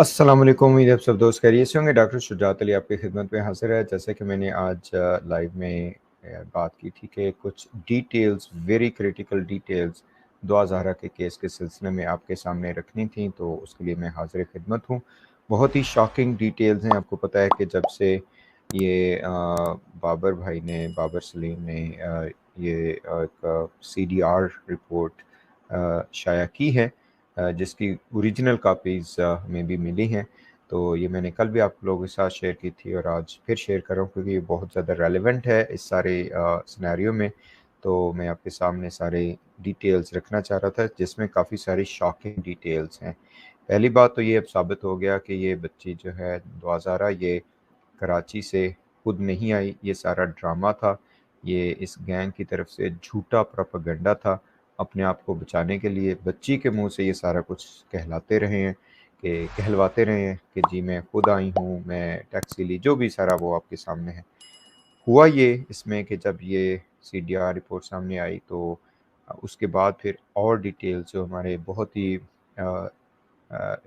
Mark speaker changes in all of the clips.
Speaker 1: अस्सलाम वालेकुम। उम्मीद है आप सब दोस्त खैरियत से होंगे। डॉक्टर शुजात अली आपकी खिदमत में हाजिर है। जैसे कि मैंने आज लाइव में बात की थी कि कुछ डिटेल्स, वेरी क्रिटिकल डिटेल्स दुआ ज़हरा के केस के सिलसिले में आपके सामने रखनी थी, तो उसके लिए मैं हाजिर खिदमत हूँ। बहुत ही शॉकिंग डिटेल्स हैं। आपको पता है कि जब से ये बाबर सलीम ने ये एक CDR रिपोर्ट शाया की है, जिसकी ओरिजिनल कापीज़ हमें भी मिली हैं, तो ये मैंने कल भी आप लोगों के साथ शेयर की थी और आज फिर शेयर कर रहा हूँ क्योंकि ये बहुत ज़्यादा रेलेवेंट है इस सारे सिनेरियो में। तो मैं आपके सामने सारे डिटेल्स रखना चाह रहा था, जिसमें काफ़ी सारी शॉकिंग डिटेल्स हैं। पहली बात तो ये अब साबित हो गया कि ये बच्ची जो है दुआ ज़हरा, ये कराची से खुद नहीं आई, ये सारा ड्रामा था। ये इस गैंग की तरफ से झूठा प्रोपेगेंडा था। अपने आप को बचाने के लिए बच्ची के मुंह से ये सारा कुछ कहलवाते रहे हैं कि जी मैं खुद आई हूँ, मैं टैक्सी ली, जो भी सारा वो आपके सामने है। हुआ ये इसमें कि जब ये CDR रिपोर्ट सामने आई तो उसके बाद फिर और डिटेल्स जो हमारे बहुत ही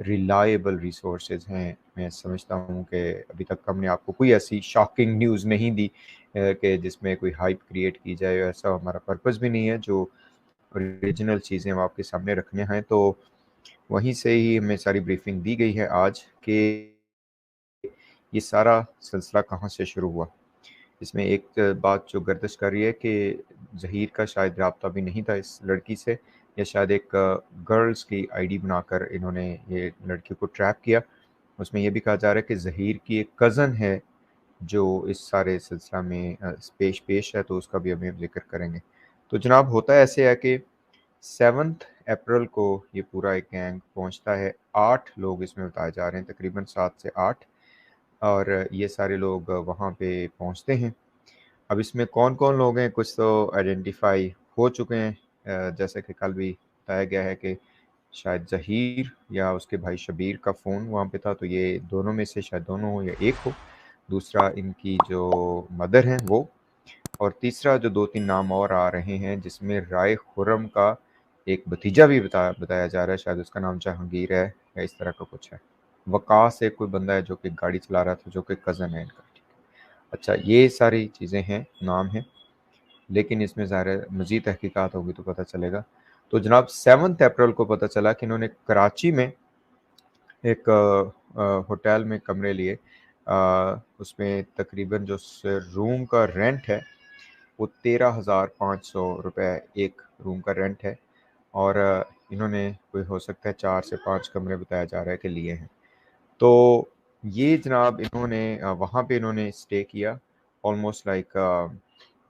Speaker 1: रिलायबल रिसोर्सेज हैं, मैं समझता हूँ कि अभी तक हमने आपको कोई ऐसी शॉकिंग न्यूज़ नहीं दी कि जिसमें कोई हाइप क्रिएट की जाए। ऐसा हमारा पर्पस भी नहीं है। जो ओरिजिनल चीज़ें हम आपके सामने रखने हैं, तो वहीं से ही हमें सारी ब्रीफिंग दी गई है आज कि ये सारा सिलसिला कहाँ से शुरू हुआ। इसमें एक बात जो गर्दिश कर रही है कि ज़हीर का शायद राब्ता भी नहीं था इस लड़की से, या शायद एक गर्ल्स की आईडी बनाकर इन्होंने ये लड़की को ट्रैप किया। उसमें ये भी कहा जा रहा है कि ज़हीर की एक कज़न है जो इस सारे सिलसिला में पेश है, तो उसका भी अभी हम ज़िक्र करेंगे। तो जनाब, होता ऐसे है कि 7 अप्रैल को ये पूरा एक गैंग पहुंचता है। 8 लोग इसमें बताए जा रहे हैं, तकरीबन 7 से 8, और ये सारे लोग वहाँ पे पहुँचते हैं। अब इसमें कौन-कौन लोग हैं, कुछ तो आइडेंटिफ़ाई हो चुके हैं। जैसे कि कल भी बताया गया है कि शायद ज़हीर या उसके भाई शबीर का फ़ोन वहाँ पे था, तो ये दोनों में से शायद दोनों हो या एक हो। दूसरा इनकी जो मदर हैं वो, और तीसरा जो 2-3 नाम और आ रहे हैं, जिसमें राय खुर्रम का एक भतीजा भी बताया जा रहा है, शायद उसका नाम जहांगीर है या इस तरह का कुछ है। वकास एक कोई बंदा है जो कि गाड़ी चला रहा था, जो कि कज़न है इनका। अच्छा, ये सारी चीज़ें हैं, नाम हैं, लेकिन इसमें ज़ाहिर है मज़ीद तहकीकात होगी तो पता चलेगा। तो जनाब, 7 अप्रैल को पता चला कि इन्होंने कराची में एक होटल में कमरे लिए। उसमें तकरीबन जो रूम का रेंट है वो 13,500 रुपये एक रूम का रेंट है, और इन्होंने कोई हो सकता है 4 से 5 कमरे बताया जा रहा है कि लिए हैं। तो ये जनाब इन्होंने वहाँ पे इन्होंने स्टे किया ऑलमोस्ट लाइक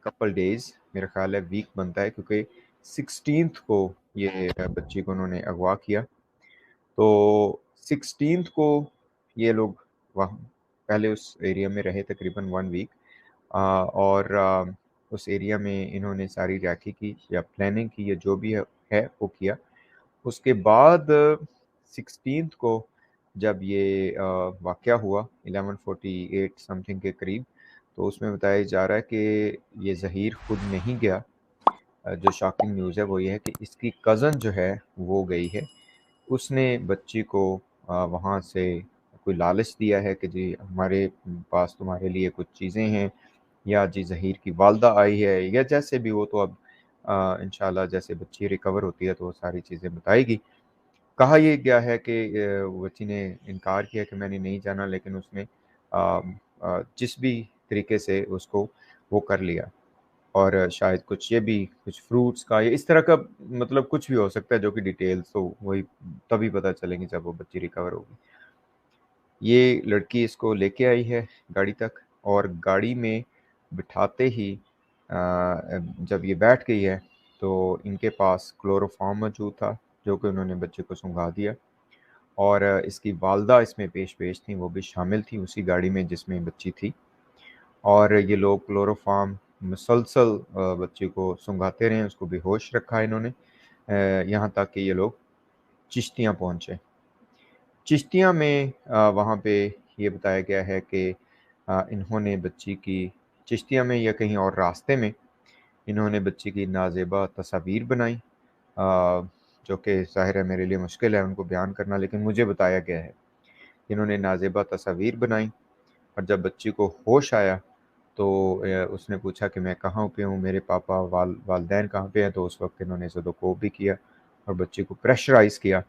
Speaker 1: कपल डेज़, मेरा ख़्याल है वीक बनता है, क्योंकि 16th को ये बच्ची को उन्होंने अगवा किया। तो 16th को ये लोग वहाँ पहले उस एरिया में रहे तकरीबन 1 वीक, और उस एरिया में इन्होंने सारी रैकी की या प्लानिंग की या जो भी है वो किया। उसके बाद 16th को जब ये वाक़या हुआ 11:48 समथिंग के करीब, तो उसमें बताया जा रहा है कि ये ज़हीर खुद नहीं गया। जो शॉकिंग न्यूज़ है वो ये है कि इसकी कज़न जो है वो गई है। उसने बच्ची को वहाँ से कोई लालच दिया है कि जी हमारे पास तुम्हारे लिए कुछ चीज़ें हैं, या जी ज़हीर की वालदा आई है, या जैसे भी हो, तो अब इंशाल्लाह जैसे बच्ची रिकवर होती है तो वो सारी चीज़ें बताएगी। कहा ये गया है कि बच्ची ने इनकार किया कि मैंने नहीं जाना, लेकिन उसने जिस भी तरीके से उसको वो कर लिया, और शायद कुछ ये भी कुछ फ्रूट्स का या इस तरह का, मतलब कुछ भी हो सकता है, जो कि डिटेल्स तो वही तभी पता चलेंगी जब वो बच्ची रिकवर होगी। ये लड़की इसको लेके आई है गाड़ी तक, और गाड़ी में बिठाते ही जब ये बैठ गई है तो इनके पास क्लोरोफॉर्म मौजूद था, जो कि उन्होंने बच्चे को सूंघा दिया, और इसकी वालदा इसमें पेश थी, वो भी शामिल थी उसी गाड़ी में जिसमें बच्ची थी। और ये लोग क्लोरोफॉर्म मुसलसल बच्ची को सूंघाते रहे, उसको बेहोश रखा इन्होंने, यहाँ तक कि ये लोग चिश्तियाँ पहुँचे। चिश्तिया में वहाँ पे ये बताया गया है कि इन्होंने बच्ची की चिश्तिया में या कहीं और रास्ते में इन्होंने बच्ची की नाज़ेबा तस्वीर बनाई, जो कि ज़ाहिर है मेरे लिए मुश्किल है उनको बयान करना, लेकिन मुझे बताया गया है انہوں نے نازیبہ تصاویر بنائیں، اور جب بچی کو ہوش آیا تو اس نے پوچھا کہ میں کہاں پہ ہوں، میرے پاپا والدین کہاں پہ ہیں، تو اس وقت انہوں نے زدوکوب بھی کیا اور بچی کو پریشرائز کیا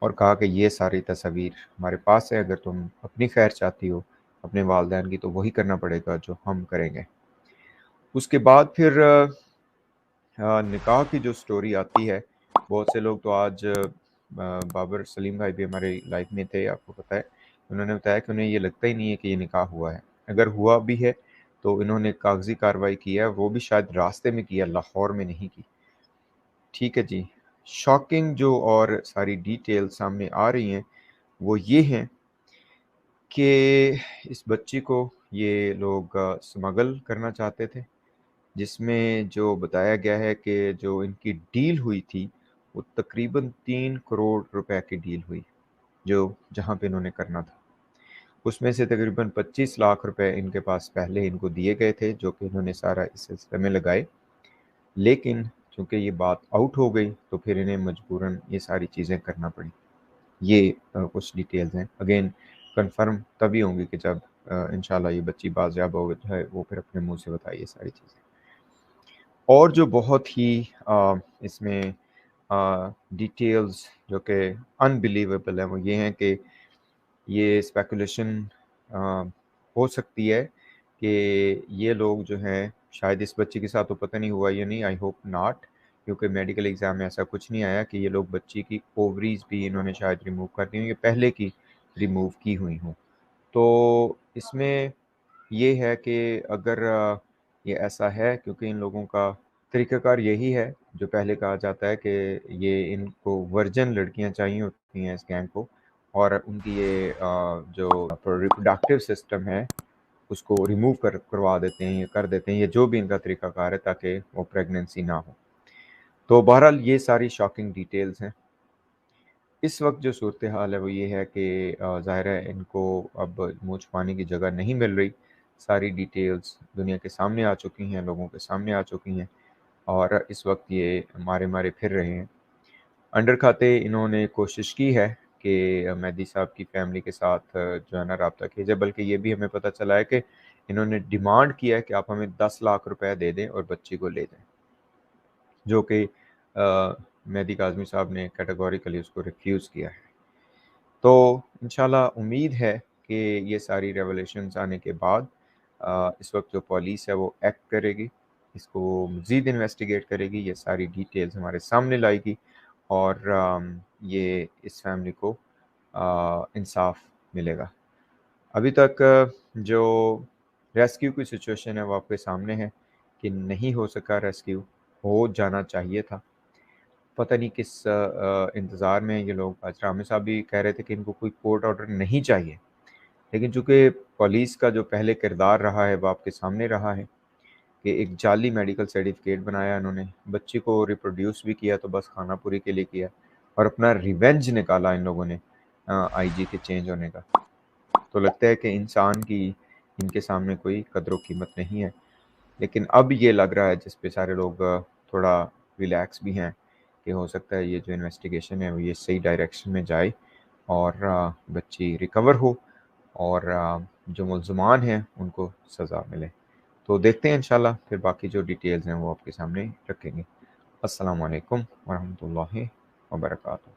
Speaker 1: اور کہا کہ یہ ساری تصاویر ہمارے پاس ہے، اگر تم اپنی خیر چاہتی ہو اپنے والدین کی تو وہی کرنا پڑے گا جو ہم کریں گے۔ اس کے بعد پھر نکاح کی جو سٹوری آتی ہے، بہت سے لوگ تو آج بابر سلیم بھائی بھی ہمارے لائف میں تھے، آپ کو پتہ ہے، انہوں نے بتایا کہ انہیں یہ لگتا ہی نہیں ہے کہ یہ نکاح ہوا ہے، اگر ہوا بھی ہے تو انہوں نے کاغذی کارروائی کی ہے، وہ بھی شاید راستے میں کیا، لاہور میں نہیں کی۔ ٹھیک ہے جی، شاکنگ جو اور ساری ڈیٹیل سامنے آ رہی ہیں وہ یہ ہیں کہ اس بچی کو یہ لوگ سمگل کرنا چاہتے تھے، جس میں جو بتایا گیا ہے کہ جو ان کی ڈیل ہوئی تھی وہ تقریباً 3 کروڑ روپے کی ڈیل ہوئی، جو جہاں پہ انہوں نے کرنا تھا۔ اس میں سے تقریباً 25 لاکھ روپے ان کے پاس پہلے ان کو دیے گئے تھے، جو کہ انہوں نے سارا اس سلسلے میں لگائے، لیکن چونکہ یہ بات آؤٹ ہو گئی تو پھر انہیں مجبوراً یہ ساری چیزیں کرنا پڑی۔ یہ کچھ ڈیٹیلز ہیں، اگین کنفرم تبھی ہوں گی کہ جب انشاءاللہ یہ بچی بازیاب ہو ہے، وہ پھر اپنے منہ سے بتائیے ساری چیزیں۔ اور جو بہت ہی اس میں ڈیٹیلز جو کہ انبلیویبل ہیں وہ یہ ہیں کہ یہ اسپیکولیشن ہو سکتی ہے کہ یہ لوگ جو ہیں شاید اس بچی کے ساتھ تو پتہ نہیں ہوا یا نہیں، آئی ہوپ ناٹ، کیونکہ میڈیکل ایگزام میں ایسا کچھ نہیں آیا کہ یہ لوگ بچی کی اووریز بھی انہوں نے شاید ریموو کر دی ہوں یا پہلے کی ریموو کی ہوئی ہوں۔ تو اس میں یہ ہے کہ اگر یہ ایسا ہے، کیونکہ ان لوگوں کا طریقہ کار یہی ہے جو پہلے کہا جاتا ہے کہ یہ ان کو ورجن لڑکیاں چاہیے ہوتی ہیں اس گینگ کو، اور ان کی یہ جو ریپروڈکٹیو سسٹم ہے اس کو ریموو کروا دیتے ہیں یا کر دیتے ہیں، یا جو بھی ان کا طریقہ کار ہے تاکہ وہ پریگننسی نہ ہو۔ تو بہرحال یہ ساری شاکنگ ڈیٹیلز ہیں۔ اس وقت جو صورتحال ہے وہ یہ ہے کہ ظاہر ہے ان کو اب منہ چھپانے کی جگہ نہیں مل رہی، ساری ڈیٹیلز دنیا کے سامنے آ چکی ہیں، لوگوں کے سامنے آ چکی ہیں، اور اس وقت یہ مارے پھر رہے ہیں۔ انڈر کھاتے انہوں نے کوشش کی ہے کہ مہدی صاحب کی فیملی کے ساتھ جو ہے نا رابطہ کیا جائے، بلکہ یہ بھی ہمیں پتہ چلا ہے کہ انہوں نے ڈیمانڈ کیا ہے کہ آپ ہمیں 10 لاکھ روپے دے دیں اور بچی کو لے جائیں، جو کہ مہدی کاظمی صاحب نے کیٹیگوریکلی اس کو ریفیوز کیا ہے۔ تو انشاءاللہ امید ہے کہ یہ ساری ریولیشنز آنے کے بعد اس وقت جو پولیس ہے وہ ایکٹ کرے گی، اس کو مزید انویسٹیگیٹ کرے گی، یہ ساری ڈیٹیلز ہمارے سامنے لائے گی، اور یہ اس فیملی کو انصاف ملے گا۔ ابھی تک جو ریسکیو کی سچویشن ہے وہ آپ کے سامنے ہے کہ نہیں ہو سکا ریسکیو، ہو جانا چاہیے تھا، پتہ نہیں کس انتظار میں یہ لوگ۔ آج رامے صاحب بھی کہہ رہے تھے کہ ان کو کوئی کورٹ آرڈر نہیں چاہیے، لیکن چونکہ پولیس کا جو پہلے کردار رہا ہے وہ آپ کے سامنے رہا ہے کہ ایک جعلی میڈیکل سرٹیفکیٹ بنایا انہوں نے، بچی کو ریپروڈیوس بھی کیا تو بس خانہ پوری کے لیے کیا، اور اپنا ریونج نکالا ان لوگوں نے آئی جی کے چینج ہونے کا۔ تو لگتا ہے کہ انسان کی ان کے سامنے کوئی قدر و قیمت نہیں ہے، لیکن اب یہ لگ رہا ہے جس پہ سارے لوگ تھوڑا ریلیکس بھی ہیں کہ ہو سکتا ہے یہ جو انویسٹیگیشن ہے وہ یہ صحیح ڈائریکشن میں جائے اور بچی ریکور ہو، اور جو ملزمان ہیں ان کو سزا ملے۔ تو دیکھتے ہیں انشاءاللہ پھر باقی جو ڈیٹیلز ہیں وہ آپ کے سامنے رکھیں گے۔ السلام علیکم ورحمۃ اللہ وبرکاتہ۔